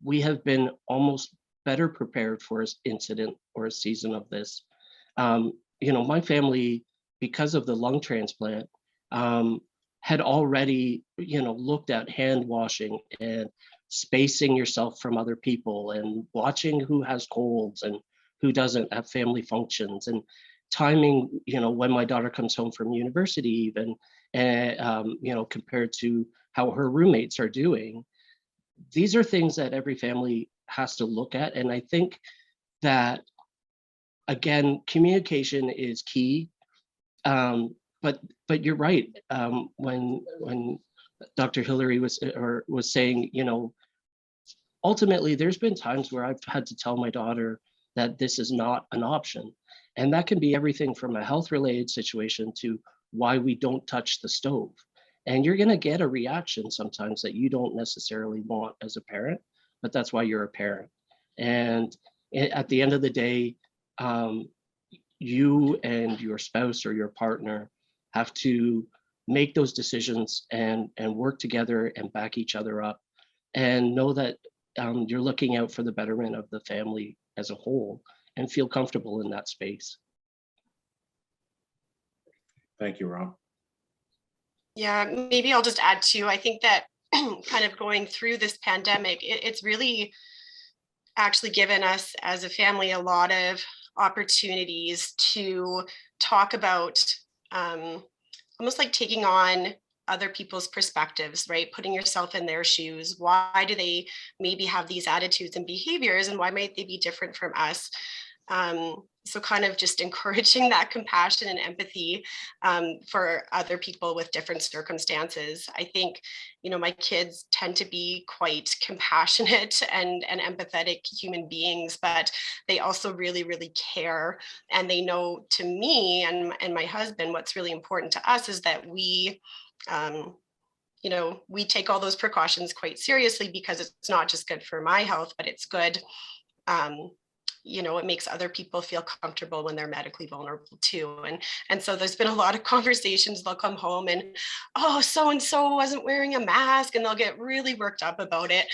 we have been almost better prepared for an incident or a season of this. You know, my family, because of the lung transplant, had already, you know, looked at hand washing and spacing yourself from other people and watching who has colds and who doesn't at family functions, and timing, you know, when my daughter comes home from university even, and you know, compared to how her roommates are doing. These are things that every family has to look at. And I think that, again, communication is key. But you're right. When Dr. Hillary was saying, you know, ultimately there's been times where I've had to tell my daughter that this is not an option, and that can be everything from a health related situation to why we don't touch the stove. And you're going to get a reaction sometimes that you don't necessarily want as a parent, but that's why you're a parent. And at the end of the day, you and your spouse or your partner have to make those decisions and work together and back each other up and know that you're looking out for the betterment of the family as a whole and feel comfortable in that space. Thank you, Rob. Yeah, maybe I'll just add too. I think that kind of going through this pandemic, it's really actually given us as a family a lot of opportunities to talk about almost like taking on other people's perspectives, right? Putting yourself in their shoes. Why do they maybe have these attitudes and behaviors, and why might they be different from us? So kind of just encouraging that compassion and empathy for other people with different circumstances. I think, you know, my kids tend to be quite compassionate and empathetic human beings, but they also really, really care. And they know, to me and my husband, what's really important to us is that we, you know, we take all those precautions quite seriously, because it's not just good for my health, but it's good. You know, it makes other people feel comfortable when they're medically vulnerable too. And so there's been a lot of conversations. They'll come home and, oh, so-and-so wasn't wearing a mask, and they'll get really worked up about it.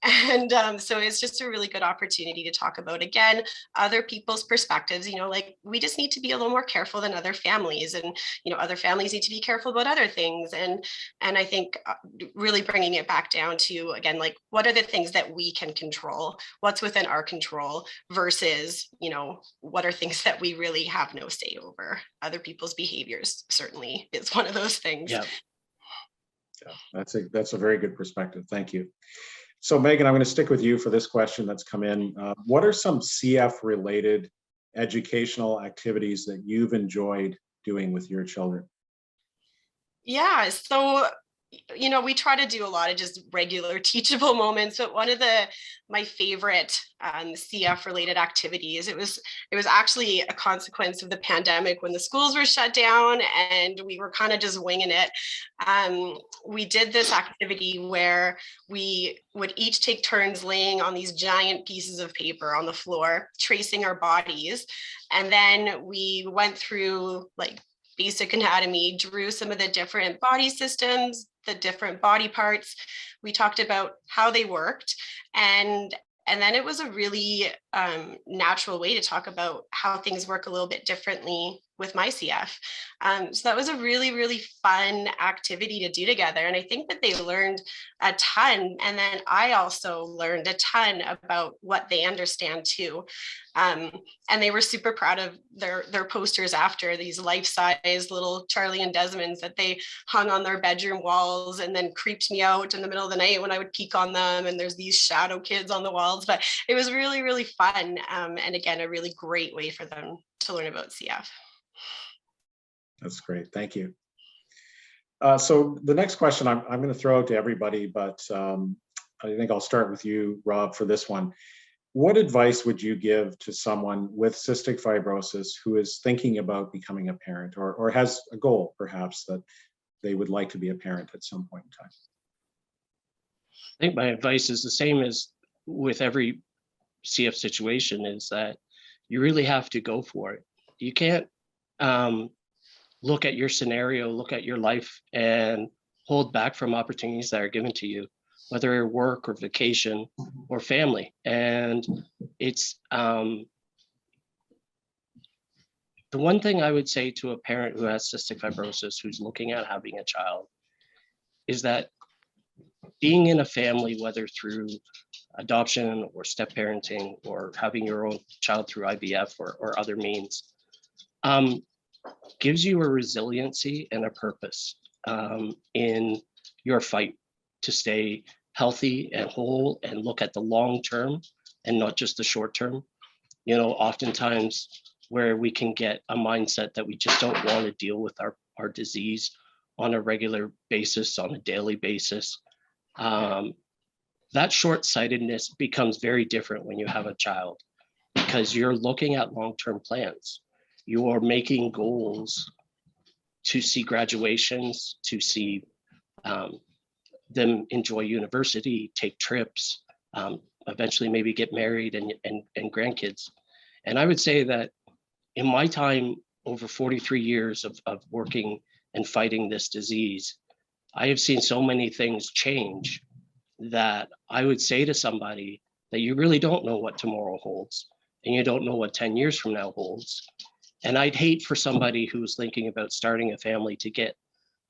And so it's just a really good opportunity to talk about, again, other people's perspectives. You know, like, we just need to be a little more careful than other families, and, you know, other families need to be careful about other things. And I think really bringing it back down to, again, like, what are the things that we can control? What's within our control versus, you know, what are things that we really have no say over? Other people's behaviors certainly is one of those things. Yeah. Yeah, that's a very good perspective. Thank you. So Megan, I'm going to stick with you for this question that's come in. What are some CF related educational activities that you've enjoyed doing with your children? Yeah, so, you know, we try to do a lot of just regular teachable moments, but one of my favorite CF related activities, it was actually a consequence of the pandemic when the schools were shut down and we were kind of just winging it. We did this activity where we would each take turns laying on these giant pieces of paper on the floor, tracing our bodies. And then we went through like basic anatomy, drew some of the different body systems, the different body parts. We talked about how they worked, and then it was a really natural way to talk about how things work a little bit differently with my CF. So that was a really, really fun activity to do together. And I think that they learned a ton. And then I also learned a ton about what they understand too. And they were super proud of their posters after, these life-size little Charlie and Desmonds that they hung on their bedroom walls, and then creeped me out in the middle of the night when I would peek on them. And there's these shadow kids on the walls, but it was really, really fun. And again, a really great way for them to learn about CF. That's great. Thank you. So the next question I'm going to throw out to everybody, but I think I'll start with you, Rob, for this one. What advice would you give to someone with cystic fibrosis who is thinking about becoming a parent, or has a goal perhaps that they would like to be a parent at some point in time? I think my advice is the same as with every CF situation, is that you really have to go for it. You can't look at your scenario, look at your life, and hold back from opportunities that are given to you, whether work or vacation or family. And it's the one thing I would say to a parent who has cystic fibrosis, who's looking at having a child, is that being in a family, whether through adoption or step parenting or having your own child through IVF or other means, gives you a resiliency and a purpose in your fight to stay healthy and whole and look at the long term and not just the short term. You know, oftentimes where we can get a mindset that we just don't want to deal with our disease on a regular basis, on a daily basis. That short-sightedness becomes very different when you have a child, because you're looking at long-term plans. You are making goals to see graduations, to see them enjoy university, take trips, eventually maybe get married and grandkids. And I would say that in my time, over 43 years of working and fighting this disease, I have seen so many things change that I would say to somebody that you really don't know what tomorrow holds, and you don't know what 10 years from now holds. And I'd hate for somebody who's thinking about starting a family to get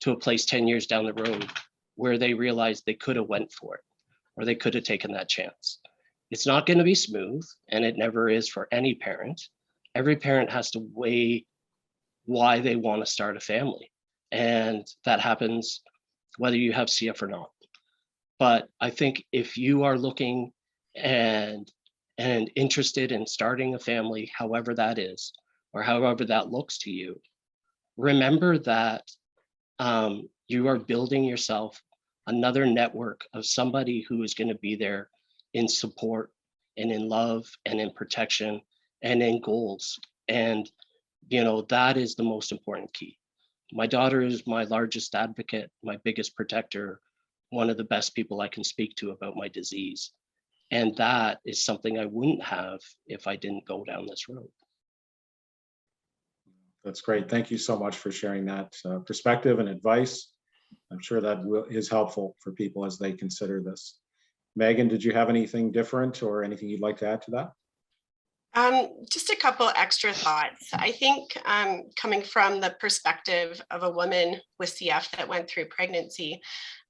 to a place 10 years down the road where they realize they could have went for it, or they could have taken that chance. It's not going to be smooth, and it never is for any parent. Every parent has to weigh why they want to start a family. And that happens whether you have CF or not. But I think if you are looking and interested in starting a family, however that is, or however that looks to you, remember that you are building yourself another network of somebody who is going to be there in support and in love and in protection and in goals. And, that is the most important key. My daughter is my largest advocate, my biggest protector, one of the best people I can speak to about my disease. And that is something I wouldn't have if I didn't go down this road. That's great. Thank you so much for sharing that perspective and advice. I'm sure that is helpful for people as they consider this. Megan, did you have anything different or anything you'd like to add to that? Just a couple extra thoughts. I think coming from the perspective of a woman with CF that went through pregnancy,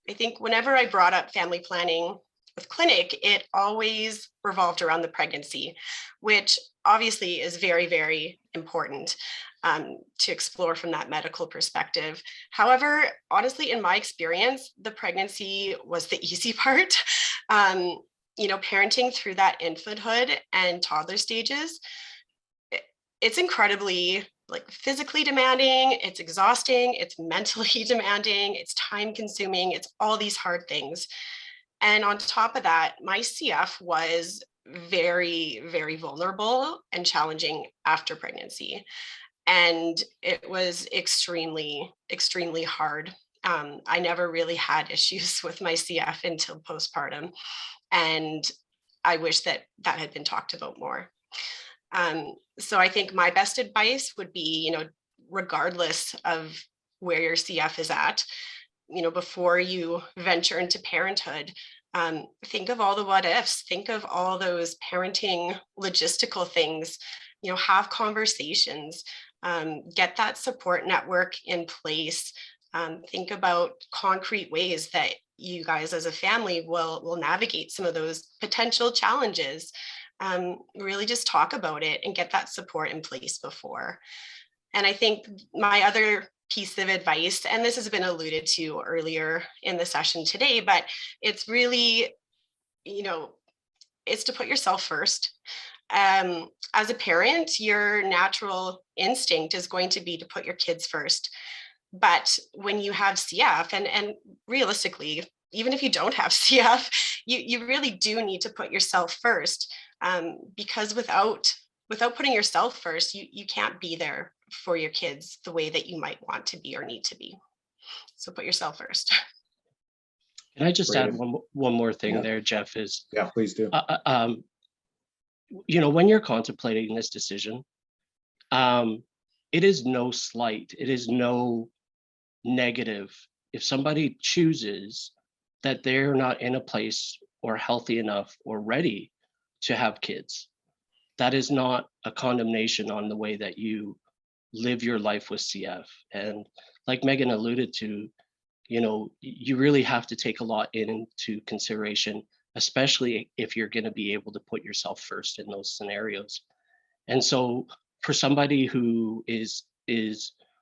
I think whenever I brought up family planning with clinic, it always revolved around the pregnancy, which obviously is very, very important to explore from that medical perspective. However, honestly, in my experience, the pregnancy was the easy part. Parenting through that infanthood and toddler stages, it's incredibly physically demanding, it's exhausting, it's mentally demanding, it's time consuming, it's all these hard things. And on top of that, my CF was very, very vulnerable and challenging after pregnancy. And it was extremely, extremely hard. I never really had issues with my CF until postpartum. And I wish that had been talked about more. So I think my best advice would be, regardless of where your CF is at, before you venture into parenthood, think of all the what ifs, think of all those parenting logistical things, have conversations, get that support network in place. Think about concrete ways that you guys as a family will navigate some of those potential challenges. Really just talk about it and get that support in place before. And I think my other piece of advice, and this has been alluded to earlier in the session today, but it's really, it's to put yourself first. As a parent, your natural instinct is going to be to put your kids first. But when you have CF, and realistically, even if you don't have CF, you really do need to put yourself first, because without putting yourself first, you can't be there for your kids the way that you might want to be or need to be. So put yourself first. Can I just add one more thing there, Jeff? Yeah, please do. When you're contemplating this decision, it is no slight, it is no negative if somebody chooses that they're not in a place or healthy enough or ready to have kids. That is not a condemnation on the way that you live your life with CF. And like Megan alluded to, you really have to take a lot into consideration, especially if you're going to be able to put yourself first in those scenarios. And so for somebody who is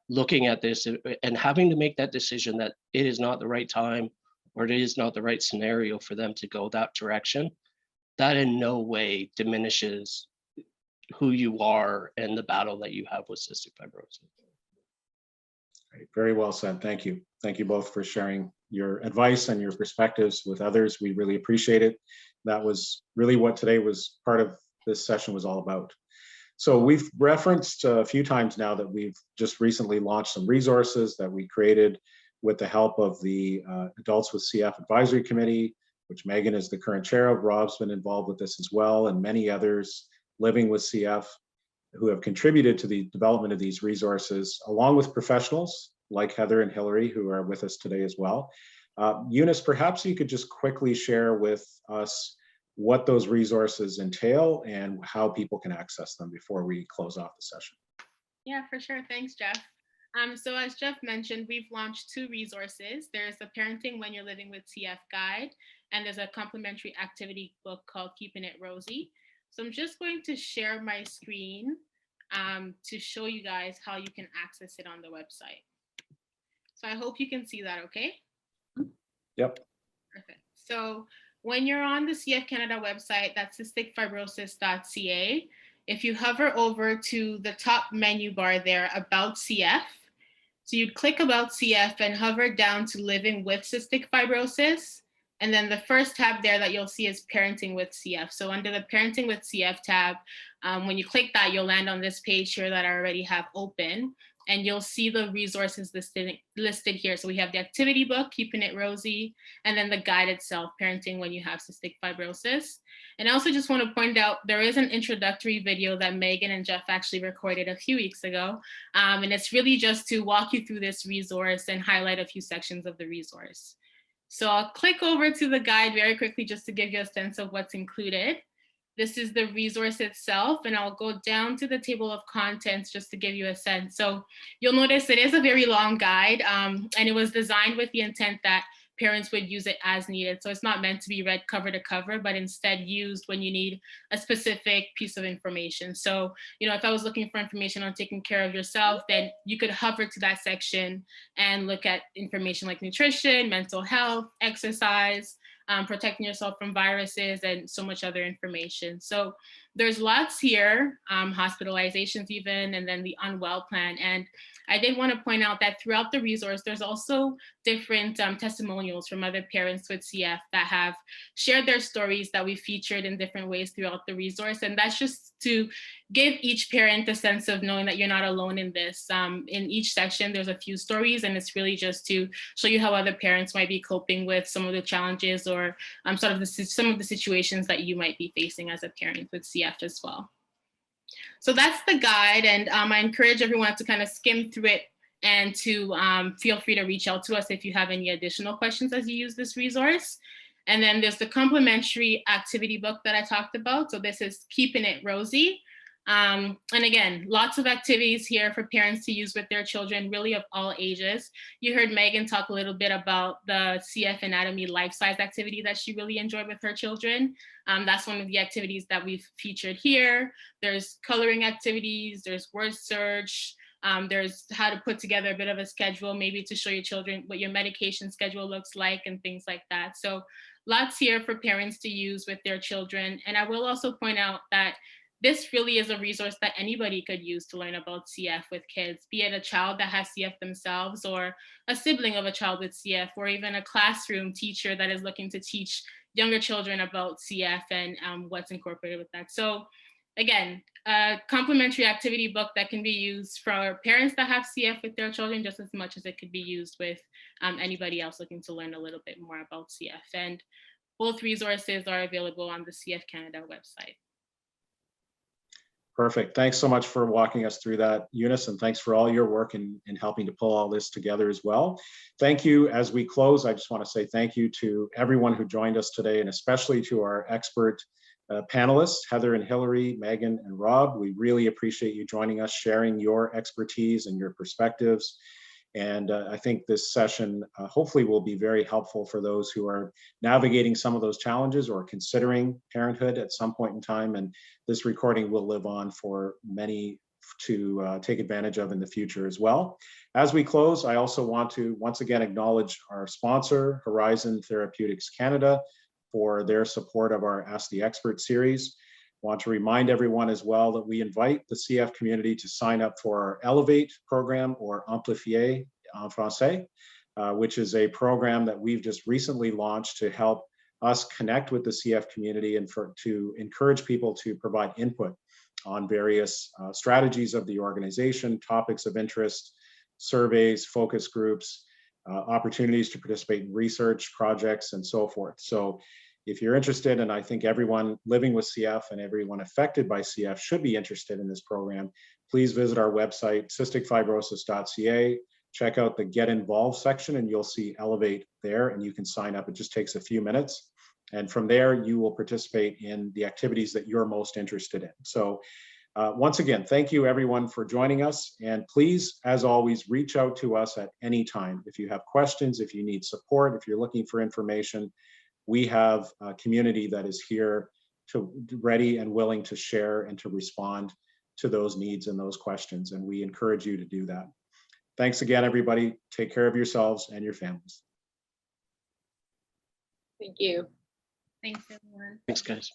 looking at this and having to make that decision that it is not the right time or it is not the right scenario for them to go that direction, that in no way diminishes who you are and the battle that you have with cystic fibrosis. Great. Very well said. Thank you. Thank you both for sharing your advice and your perspectives with others. We really appreciate it. That was really what today was part of this session was all about. So we've referenced a few times now that we've just recently launched some resources that we created with the help of the Adults with CF Advisory Committee, which Megan is the current chair of. Rob's been involved with this as well, and many others living with CF who have contributed to the development of these resources, along with professionals like Heather and Hillary, who are with us today as well. Eunice, perhaps you could just quickly share with us what those resources entail and how people can access them before we close off the session. Yeah, for sure. Thanks, Jeff. So as Jeff mentioned, we've launched 2 resources. There's the Parenting When You're Living with CF guide, and there's a complimentary activity book called Keeping It Rosy. So I'm just going to share my screen to show you guys how you can access it on the website. So I hope you can see that, okay? Yep. Perfect. So when you're on the CF Canada website, that's cysticfibrosis.ca, if you hover over to the top menu bar there, About CF, so you'd click About CF and hover down to Living with Cystic Fibrosis. And then the first tab there that you'll see is Parenting with CF. So under the Parenting with CF tab, when you click that, you'll land on this page here that I already have open. And you'll see the resources listed here. So we have the activity book, Keeping It Rosy, and then the guide itself, Parenting When You Have Cystic Fibrosis. And I also just want to point out, there is an introductory video that Megan and Jeff actually recorded a few weeks ago. And it's really just to walk you through this resource and highlight a few sections of the resource. So I'll click over to the guide very quickly just to give you a sense of what's included. This is the resource itself, and I'll go down to the table of contents just to give you a sense. So you'll notice it is a very long guide, and it was designed with the intent that parents would use it as needed. So it's not meant to be read cover to cover, but instead used when you need a specific piece of information. So, you know, if I was looking for information on taking care of yourself, then you could hover to that section and look at information like nutrition, mental health, exercise, protecting yourself from viruses, and so much other information. So there's lots here, hospitalizations even, and then the unwell plan. And I did want to point out that throughout the resource, there's also different testimonials from other parents with CF that have shared their stories that we featured in different ways throughout the resource. And that's just to give each parent a sense of knowing that you're not alone in this. In each section, there's a few stories, and it's really just to show you how other parents might be coping with some of the challenges or some of the situations that you might be facing as a parent with CF as well. So that's the guide, and I encourage everyone to kind of skim through it and to feel free to reach out to us if you have any additional questions as you use this resource. And then there's the complimentary activity book that I talked about. So this is Keeping It Rosy. And again, lots of activities here for parents to use with their children, really of all ages. You heard Megan talk a little bit about the CF Anatomy life-size activity that she really enjoyed with her children. That's one of the activities that we've featured here. There's coloring activities, there's word search, there's how to put together a bit of a schedule, maybe to show your children what your medication schedule looks like and things like that. So lots here for parents to use with their children. And I will also point out that this really is a resource that anybody could use to learn about CF with kids, be it a child that has CF themselves or a sibling of a child with CF, or even a classroom teacher that is looking to teach younger children about CF and what's incorporated with that. So again, a complimentary activity book that can be used for parents that have CF with their children just as much as it could be used with anybody else looking to learn a little bit more about CF. And both resources are available on the CF Canada website. Perfect. Thanks so much for walking us through that, Eunice, and thanks for all your work in helping to pull all this together as well. Thank you. As we close, I just want to say thank you to everyone who joined us today, and especially to our expert panelists, Heather and Hillary, Megan and Rob. We really appreciate you joining us, sharing your expertise and your perspectives. And I think this session hopefully will be very helpful for those who are navigating some of those challenges or considering parenthood at some point in time. And this recording will live on for many to take advantage of in the future as well. As we close, I also want to once again acknowledge our sponsor, Horizon Therapeutics Canada, for their support of our Ask the Expert series. I want to remind everyone as well that we invite the CF community to sign up for our Elevate program, or Amplifier en français, which is a program that we've just recently launched to help us connect with the CF community and to encourage people to provide input on various strategies of the organization, topics of interest, surveys, focus groups, opportunities to participate in research projects and so forth. So if you're interested, and I think everyone living with CF and everyone affected by CF should be interested in this program, please visit our website, cysticfibrosis.ca. Check out the Get Involved section and you'll see Elevate there, and you can sign up. It just takes a few minutes. And from there, you will participate in the activities that you're most interested in. So once again, thank you everyone for joining us. And please, as always, reach out to us at any time. If you have questions, if you need support, if you're looking for information, we have a community that is here to ready and willing to share and to respond to those needs and those questions. And we encourage you to do that. Thanks again, everybody. Take care of yourselves and your families. Thank you. Thanks, everyone. Thanks, guys.